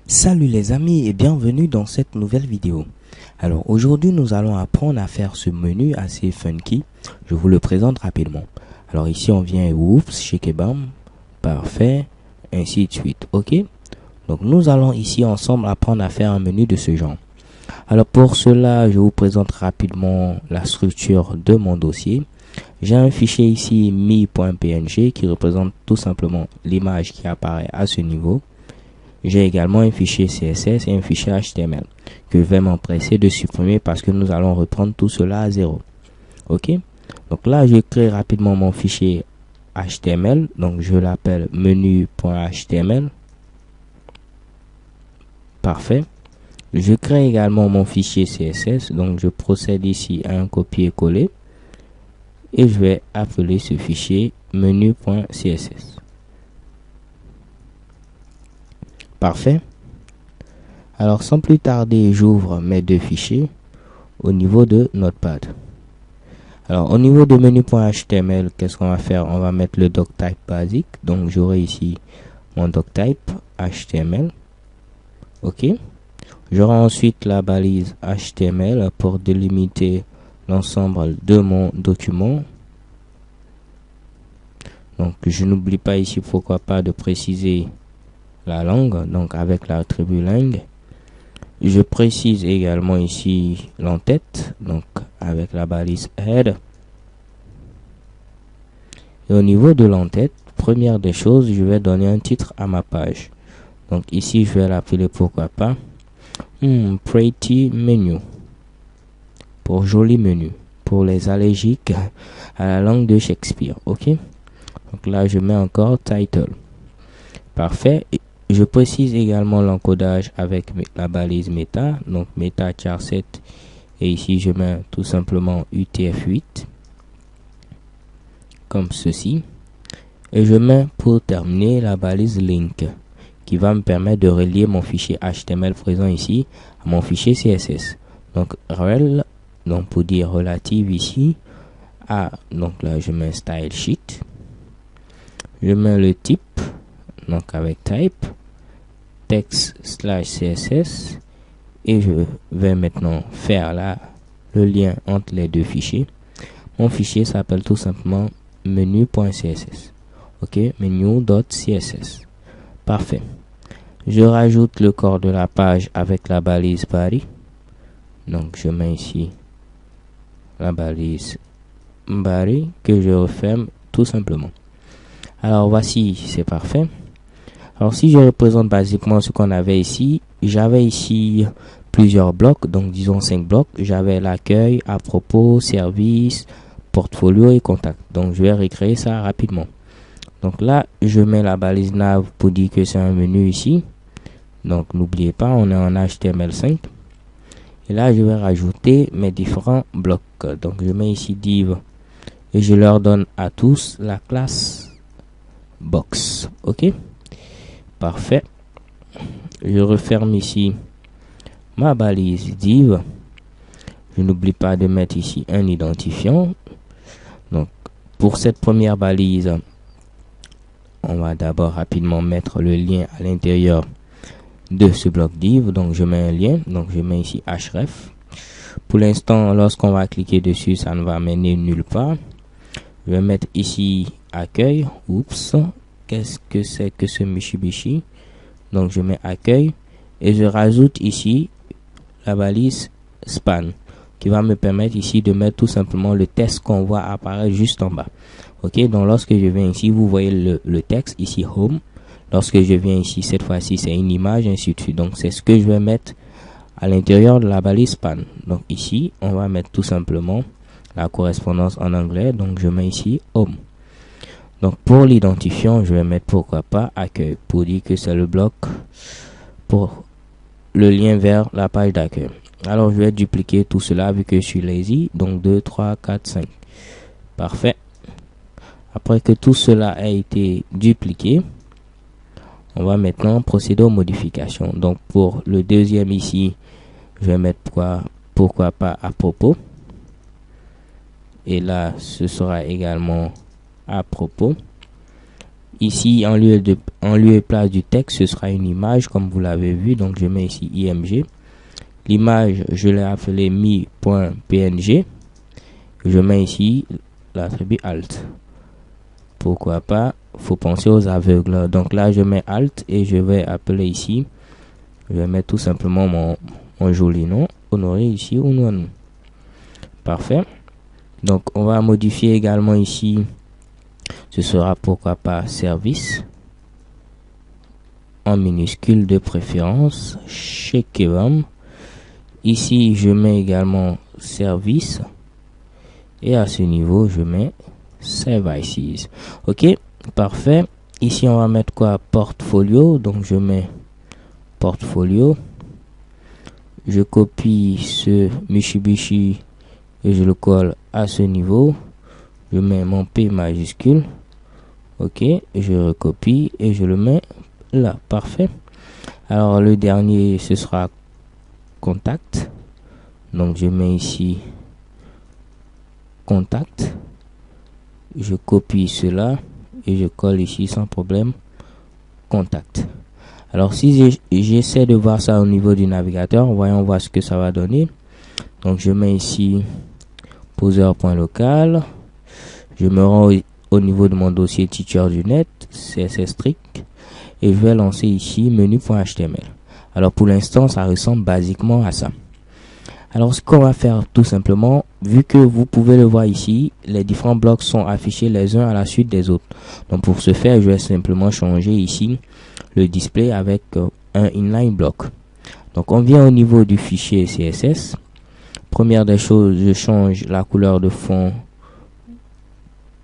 Salut les amis et bienvenue dans cette nouvelle vidéo. Alors aujourd'hui nous allons apprendre à faire ce menu assez funky. Je vous le présente rapidement. Alors ici on vient oups, shakebam, parfait, ainsi de suite. Ok. Donc nous allons ici ensemble apprendre à faire un menu de ce genre. Alors pour cela je vous présente rapidement la structure de mon dossier. J'ai un fichier ici mi.png qui représente tout simplement l'image qui apparaît à ce niveau. J'ai également un fichier CSS et un fichier HTML que je vais m'empresser de supprimer parce que nous allons reprendre tout cela à zéro. Ok. Donc là, je crée rapidement mon fichier HTML. Donc je l'appelle menu.html. Parfait. Je crée également mon fichier CSS. Donc je procède ici à un copier-coller. Et je vais appeler ce fichier menu.css. Parfait. Alors sans plus tarder, j'ouvre mes deux fichiers au niveau de Notepad. Alors au niveau de menu.html, qu'est-ce qu'on va faire? On va mettre le doctype basique. Donc j'aurai ici mon doctype HTML. Ok. J'aurai ensuite la balise HTML pour délimiter l'ensemble de mon document. Donc je n'oublie pas ici, pourquoi pas, de préciser la langue, donc avec l'attribut lang. Je précise également ici l'entête, donc avec la balise head. Et au niveau de l'entête, première des choses, je vais donner un titre à ma page. Donc ici, je vais l'appeler, pourquoi pas, Pretty Menu, pour joli menu, pour les allergiques à la langue de Shakespeare. Ok. Donc là, je mets encore title. Parfait. Je précise également l'encodage avec la balise meta, donc meta char7, et ici je mets tout simplement UTF-8 comme ceci, et je mets pour terminer la balise link qui va me permettre de relier mon fichier HTML présent ici à mon fichier CSS. Donc rel, donc pour dire relative ici à, donc là je mets style sheet, je mets le type, donc avec type text/css, et je vais maintenant faire là le lien entre les deux fichiers. Mon fichier s'appelle tout simplement menu.css. ok, menu.css. Parfait. Je rajoute le corps de la page avec la balise body. Donc je mets ici la balise body que je referme tout simplement. Alors voici, c'est parfait. Alors si je représente basiquement ce qu'on avait ici, j'avais ici plusieurs blocs, donc disons 5 blocs. J'avais l'accueil, à propos, service, portfolio et contact. Donc je vais recréer ça rapidement. Donc là, je mets la balise nav pour dire que c'est un menu ici. Donc n'oubliez pas, on est en HTML5. Et là, je vais rajouter mes différents blocs. Donc je mets ici div et je leur donne à tous la classe box. Ok. Parfait. Je referme ici ma balise div. Je n'oublie pas de mettre ici un identifiant. Donc pour cette première balise, on va d'abord rapidement mettre le lien à l'intérieur de ce bloc div. Donc je mets un lien. Donc je mets ici href. Pour l'instant, lorsqu'on va cliquer dessus, ça ne va mener nulle part. Je vais mettre ici accueil. Oups. Qu'est-ce que c'est que ce Mitsubishi? Donc je mets accueil et je rajoute ici la balise span qui va me permettre ici de mettre tout simplement le texte qu'on voit apparaître juste en bas. Ok, donc lorsque je viens ici, vous voyez le texte ici home. Lorsque je viens ici, cette fois-ci c'est une image, ainsi de suite. Donc c'est ce que je vais mettre à l'intérieur de la balise span. Donc ici on va mettre tout simplement la correspondance en anglais. Donc je mets ici home. Donc pour l'identifiant, je vais mettre, pourquoi pas, accueil pour dire que c'est le bloc pour le lien vers la page d'accueil. Alors je vais dupliquer tout cela vu que je suis lazy. Donc 2, 3, 4, 5. Parfait. Après que tout cela a été dupliqué, on va maintenant procéder aux modifications. Donc pour le deuxième ici, je vais mettre pourquoi pas à propos. Et là, ce sera également à propos. Ici, en lieu et place du texte, ce sera une image comme vous l'avez vu. Donc je mets ici img. L'image, je l'ai appelée mi.png. Je mets ici l'attribut alt. Pourquoi pas, faut penser aux aveugles. Donc là, je mets alt et je vais appeler ici. Je vais mettre tout simplement mon joli nom, Honoré ici ou non. Parfait. Donc on va modifier également ici. Ce sera pourquoi pas service en minuscule de préférence chez Kebam. Ici je mets également service et à ce niveau je mets services. Ok, parfait. Ici on va mettre quoi? Portfolio. Donc je mets portfolio. Je copie ce Mitsubishi et je le colle à ce niveau. Je mets mon P majuscule. Ok, je recopie et je le mets là. Parfait. Alors le dernier, ce sera contact. Donc je mets ici contact. Je copie cela et je colle ici sans problème contact. Alors si j'essaie de voir ça au niveau du navigateur, voyons voir ce que ça va donner. Donc je mets ici poser.local. Je me rends au niveau de mon dossier teacher du net, CSS strict, et je vais lancer ici menu.html. Alors pour l'instant, ça ressemble basiquement à ça. Alors ce qu'on va faire tout simplement, vu que vous pouvez le voir ici, les différents blocs sont affichés les uns à la suite des autres. Donc pour ce faire, je vais simplement changer ici le display avec un inline block. Donc on vient au niveau du fichier CSS. Première des choses, je change la couleur de fond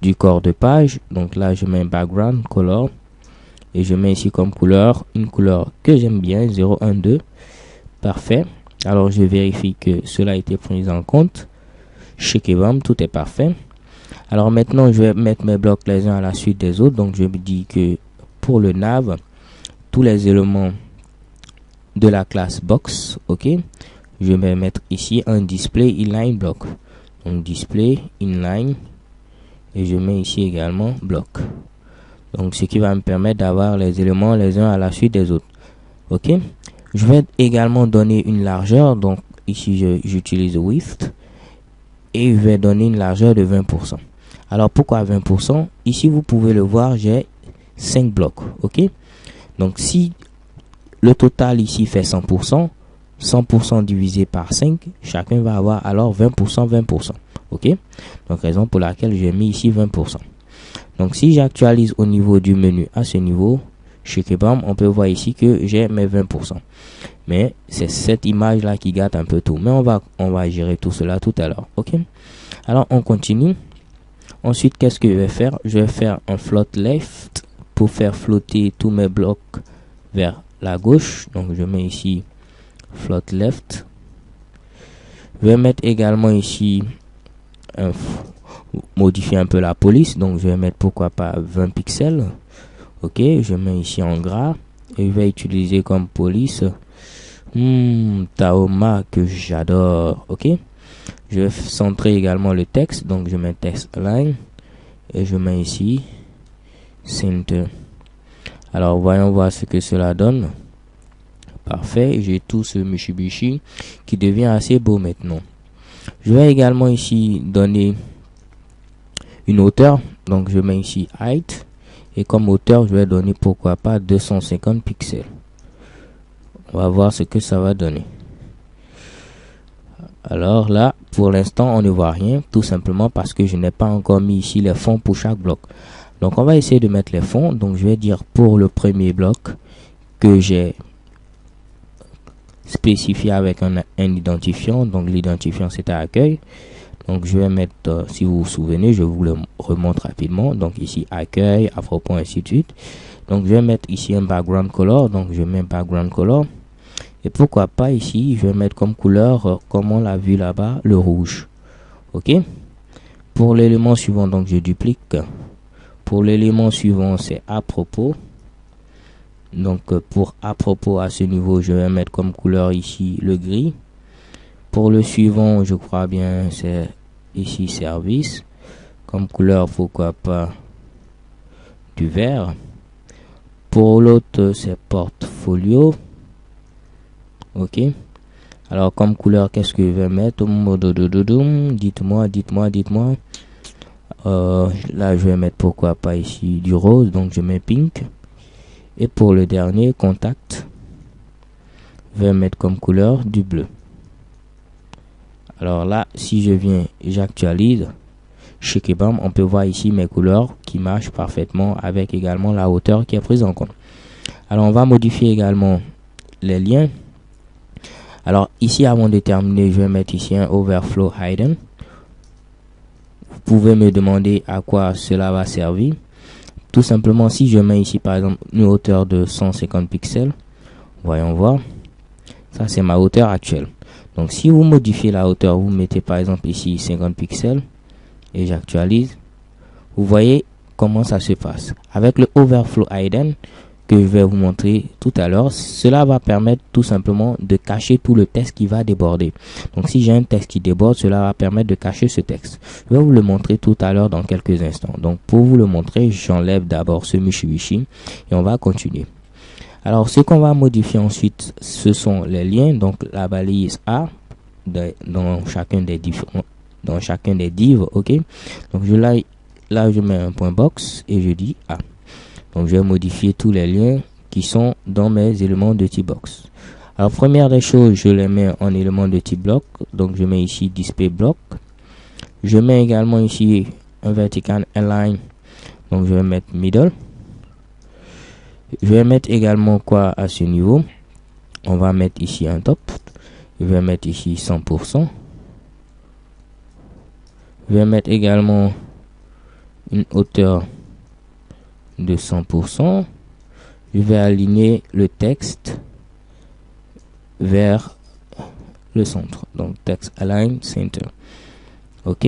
du corps de page. Donc là je mets background color et je mets ici comme couleur une couleur que j'aime bien, 012. Parfait. Alors je vérifie que cela a été pris en compte. Chez Kebam, tout est parfait. Alors maintenant je vais mettre mes blocs les uns à la suite des autres. Donc je me dis que pour le nav, tous les éléments de la classe box, ok, je vais mettre ici un display inline block. Donc display inline et je mets ici également bloc. Donc ce qui va me permettre d'avoir les éléments les uns à la suite des autres. Ok, je vais également donner une largeur. Donc ici j'utilise width et je vais donner une largeur de 20%. Alors pourquoi 20%? Ici vous pouvez le voir, j'ai 5 blocs. Ok, donc si le total ici fait 100%, 100% divisé par 5, chacun va avoir alors 20%, 20%. Ok, donc raison pour laquelle j'ai mis ici 20%. Donc si j'actualise au niveau du menu à ce niveau, chez Kebam, on peut voir ici que j'ai mes 20%. Mais c'est cette image là qui gâte un peu tout. Mais on va gérer tout cela tout à l'heure. Ok, alors on continue. Ensuite, qu'est-ce que je vais faire? Je vais faire un float left pour faire flotter tous mes blocs vers la gauche. Donc je mets ici float left. Je vais mettre également ici modifier un peu la police. Donc je vais mettre pourquoi pas 20 pixels. Ok, je mets ici en gras et je vais utiliser comme police Taoma que j'adore. Ok, je vais centrer également le texte. Donc je mets text align et je mets ici center. Alors voyons voir ce que cela donne. Parfait, j'ai tout ce Mitsubishi qui devient assez beau maintenant. Je vais également ici donner une hauteur. Donc je mets ici height et comme hauteur je vais donner pourquoi pas 250 pixels. On va voir ce que ça va donner. Alors là pour l'instant on ne voit rien, tout simplement parce que je n'ai pas encore mis ici les fonds pour chaque bloc. Donc on va essayer de mettre les fonds. Donc je vais dire pour le premier bloc que j'ai spécifié avec un identifiant. Donc l'identifiant c'était accueil. Donc je vais mettre, si vous vous souvenez, je vous le remonte rapidement. Donc ici accueil, afro.point, ainsi de suite. Donc je vais mettre ici un background color. Donc je mets background color. Et pourquoi pas ici, je vais mettre comme couleur, comme on l'a vu là-bas, le rouge. Ok. Pour l'élément suivant, donc je duplique. Pour l'élément suivant, c'est à propos. Donc pour à propos à ce niveau, je vais mettre comme couleur ici le gris. Pour le suivant, je crois bien, c'est ici service. Comme couleur, pourquoi pas du vert. Pour l'autre, c'est portfolio. Ok. Alors, comme couleur, qu'est-ce que je vais mettre? Dites-moi. Là, je vais mettre pourquoi pas ici du rose. Donc, je mets pink. Et pour le dernier, contact, je vais mettre comme couleur du bleu. Alors là, si je viens, j'actualise. Chez Kebam, on peut voir ici mes couleurs qui marchent parfaitement avec également la hauteur qui est prise en compte. Alors, on va modifier également les liens. Alors, ici, avant de terminer, je vais mettre ici un overflow hidden. Vous pouvez me demander à quoi cela va servir. Tout simplement, si je mets ici, par exemple, une hauteur de 150 pixels, voyons voir. Ça, c'est ma hauteur actuelle. Donc, si vous modifiez la hauteur, vous mettez par exemple ici 50 pixels et j'actualise. Vous voyez comment ça se passe. Avec le overflow hidden que je vais vous montrer tout à l'heure, cela va permettre tout simplement de cacher tout le texte qui va déborder. Donc, si j'ai un texte qui déborde, cela va permettre de cacher ce texte. Je vais vous le montrer tout à l'heure dans quelques instants. Donc, pour vous le montrer, j'enlève d'abord ce Mitsubishi et on va continuer. Alors, ce qu'on va modifier ensuite, ce sont les liens. Donc, la balise A dans chacun des divs, ok. Donc, là, je mets un point box et je dis A. Donc, je vais modifier tous les liens qui sont dans mes éléments de type box. Alors, première des choses, je les mets en éléments de type bloc. Donc, je mets ici display block. Je mets également ici un vertical align. Donc, je vais mettre middle. Je vais mettre également quoi à ce niveau? On va mettre ici un top. Je vais mettre ici 100%. Je vais mettre également une hauteur de 100%. Je vais aligner le texte vers le centre. Donc, text align center. OK?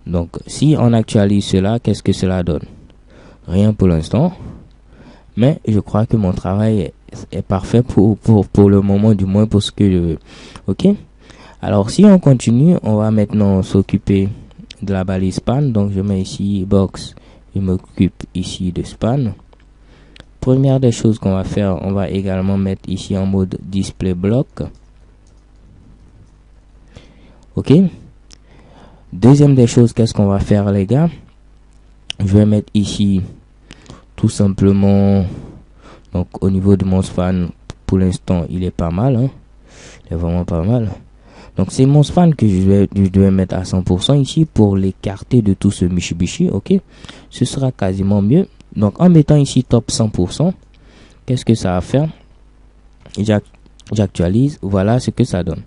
Donc, si on actualise cela, qu'est-ce que cela donne? Rien pour l'instant. Mais je crois que mon travail est parfait pour le moment, du moins pour ce que je veux. OK? Alors, si on continue, on va maintenant s'occuper de la balise span. Donc, je mets ici box. Je m'occupe ici de span. Première des choses qu'on va faire, on va également mettre ici en mode display block. OK? Deuxième des choses, qu'est-ce qu'on va faire, les gars? Je vais mettre ici tout simplement, donc au niveau de mon span, pour l'instant, il est pas mal, hein. Il est vraiment pas mal. Donc, c'est mon span que je vais mettre à 100% ici pour l'écarter de tout ce Mitsubishi, ok. Ce sera quasiment mieux. Donc, en mettant ici top 100%, qu'est-ce que ça va faire? J'actualise, voilà ce que ça donne.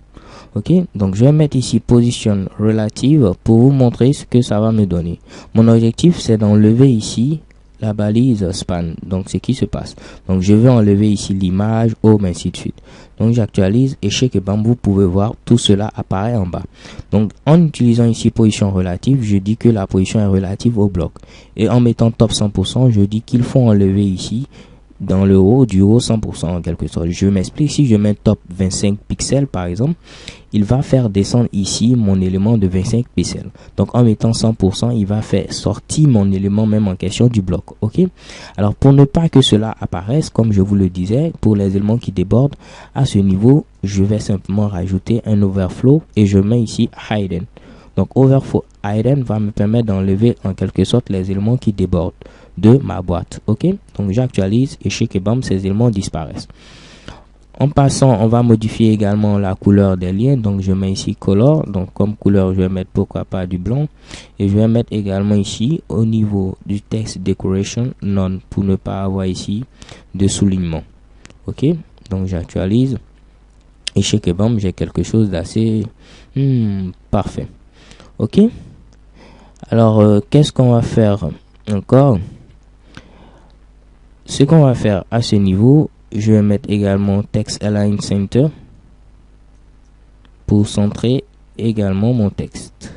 Ok, donc je vais mettre ici position relative pour vous montrer ce que ça va me donner. Mon objectif, c'est d'enlever ici la balise span. Donc, ce qui se passe. Donc, je vais enlever ici l'image, home, ainsi de suite. Donc, j'actualise et chez Kebam, vous pouvez voir tout cela apparaît en bas. Donc, en utilisant ici position relative, je dis que la position est relative au bloc. Et en mettant top 100%, je dis qu'il faut enlever ici dans le haut du haut 100% en quelque sorte. Je m'explique. Si je mets top 25 pixels par exemple, il va faire descendre ici mon élément de 25 pixels. Donc en mettant 100%, il va faire sortir mon élément même en question du bloc. Ok. Alors pour ne pas que cela apparaisse, comme je vous le disais, pour les éléments qui débordent à ce niveau, je vais simplement rajouter un overflow et je mets ici hidden. Donc overflow hidden va me permettre d'enlever en quelque sorte les éléments qui débordent de ma boîte. Ok, donc j'actualise et chez Kebam, ces éléments disparaissent. En passant, on va modifier également la couleur des liens. Donc je mets ici color. Donc comme couleur, je vais mettre pourquoi pas du blanc. Et je vais mettre également ici au niveau du texte decoration none pour ne pas avoir ici de soulignement. Ok, donc j'actualise et chez Kebam, j'ai quelque chose d'assez parfait. Ok, alors qu'est-ce qu'on va faire encore? Ce qu'on va faire à ce niveau, je vais mettre également text align center pour centrer également mon texte.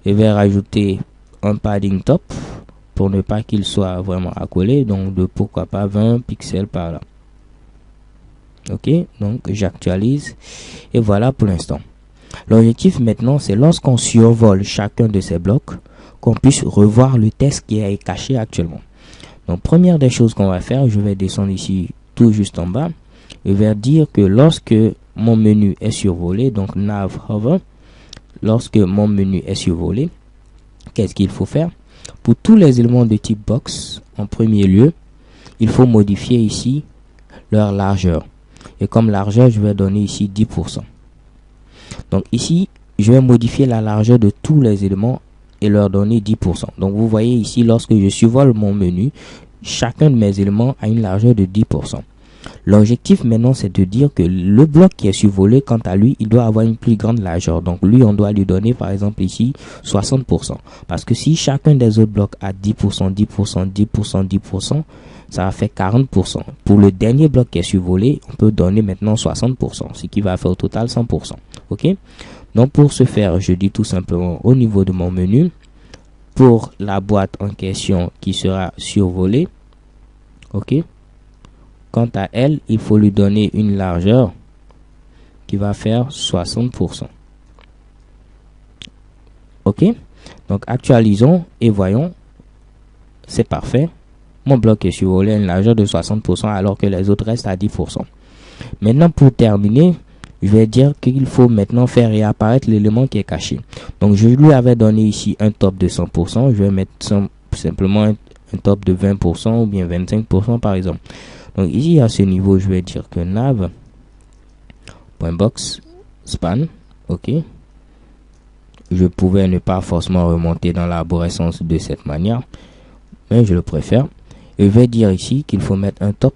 Je vais rajouter un padding top pour ne pas qu'il soit vraiment accolé, donc de pourquoi pas 20 pixels par là. Ok, donc j'actualise et voilà pour l'instant. L'objectif maintenant, c'est lorsqu'on survole chacun de ces blocs, qu'on puisse revoir le texte qui est caché actuellement. Donc première des choses qu'on va faire, je vais descendre ici tout juste en bas. Je vais dire que lorsque mon menu est survolé, donc nav hover, lorsque mon menu est survolé, qu'est-ce qu'il faut faire? Pour tous les éléments de type box, en premier lieu, il faut modifier ici leur largeur. Et comme largeur, je vais donner ici 10%. Donc ici, je vais modifier la largeur de tous les éléments et leur donner 10%. Donc vous voyez ici, lorsque je survole mon menu, chacun de mes éléments a une largeur de 10%. L'objectif maintenant, c'est de dire que le bloc qui est survolé, quant à lui, il doit avoir une plus grande largeur. Donc lui, on doit lui donner par exemple ici 60%. Parce que si chacun des autres blocs a 10%, 10%, 10%, 10%, ça va faire 40%. Pour le dernier bloc qui est survolé, on peut donner maintenant 60%, ce qui va faire au total 100%. Ok? Donc pour ce faire, je dis tout simplement au niveau de mon menu, pour la boîte en question qui sera survolée, ok? Quant à elle, il faut lui donner une largeur qui va faire 60%. Ok? Donc actualisons et voyons. C'est parfait. Mon bloc est survolé à une largeur de 60% alors que les autres restent à 10%. Maintenant pour terminer, je vais dire qu'il faut maintenant faire réapparaître l'élément qui est caché. Donc je lui avais donné ici un top de 100%. Je vais mettre simplement un top de 20% ou bien 25% par exemple. Donc ici à ce niveau, je vais dire que nav.box span, ok. Je pouvais ne pas forcément remonter dans l'arborescence de cette manière, mais je le préfère. Je vais dire ici qu'il faut mettre un top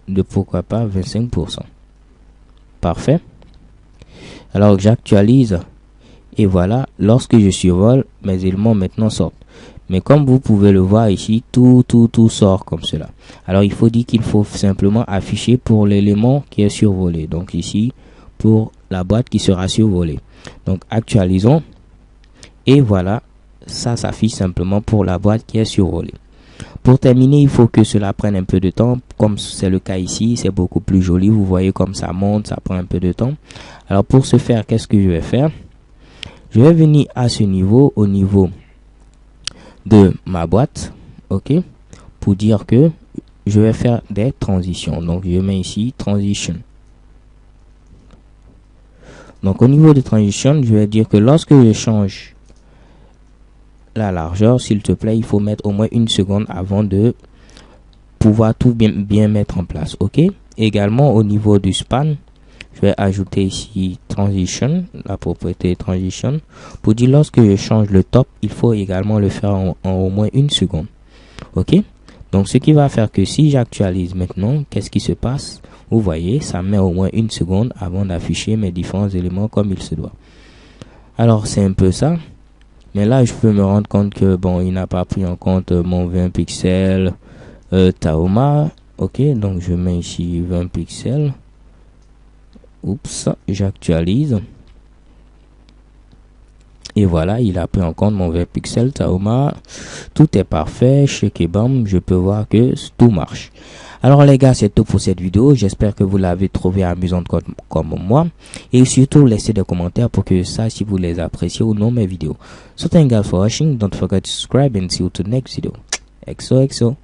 de pourquoi pas 25%. Parfait. Alors j'actualise et voilà, lorsque je survole, mes éléments maintenant sortent. Mais comme vous pouvez le voir ici, tout sort comme cela. Alors il faut dire qu'il faut simplement afficher pour l'élément qui est survolé. Donc ici, pour la boîte qui sera survolée. Donc actualisons. Et voilà, ça s'affiche simplement pour la boîte qui est survolée. Pour terminer, il faut que cela prenne un peu de temps. Comme c'est le cas ici, c'est beaucoup plus joli. Vous voyez comme ça monte, ça prend un peu de temps. Alors pour ce faire, qu'est-ce que je vais faire? Je vais venir à ce niveau, au niveau de ma boîte, ok, pour dire que je vais faire des transitions. Donc je mets ici transition. Donc au niveau de transition, je vais dire que lorsque je change la largeur, s'il te plaît, il faut mettre au moins une seconde avant de pouvoir tout bien mettre en place, ok. Également au niveau du span, je vais ajouter ici transition, la propriété transition, pour dire lorsque je change le top, il faut également le faire en au moins une seconde. Ok? Donc ce qui va faire que si j'actualise maintenant, qu'est-ce qui se passe? Vous voyez, ça met au moins une seconde avant d'afficher mes différents éléments comme il se doit. Alors c'est un peu ça. Mais là, je peux me rendre compte que bon, il n'a pas pris en compte mon 20 pixels Tahoma. Ok, donc je mets ici 20 pixels. Oups, j'actualise. Et voilà, il a pris en compte mon 20 pixels Tahoma. Tout est parfait. Chez bam, je peux voir que tout marche. Alors les gars, c'est tout pour cette vidéo. J'espère que vous l'avez trouvé amusante comme moi. Et surtout, laissez des commentaires pour que je sache si vous les appréciez ou non mes vidéos. So thank you guys for watching. Don't forget to subscribe and see you to the next video. XOXO.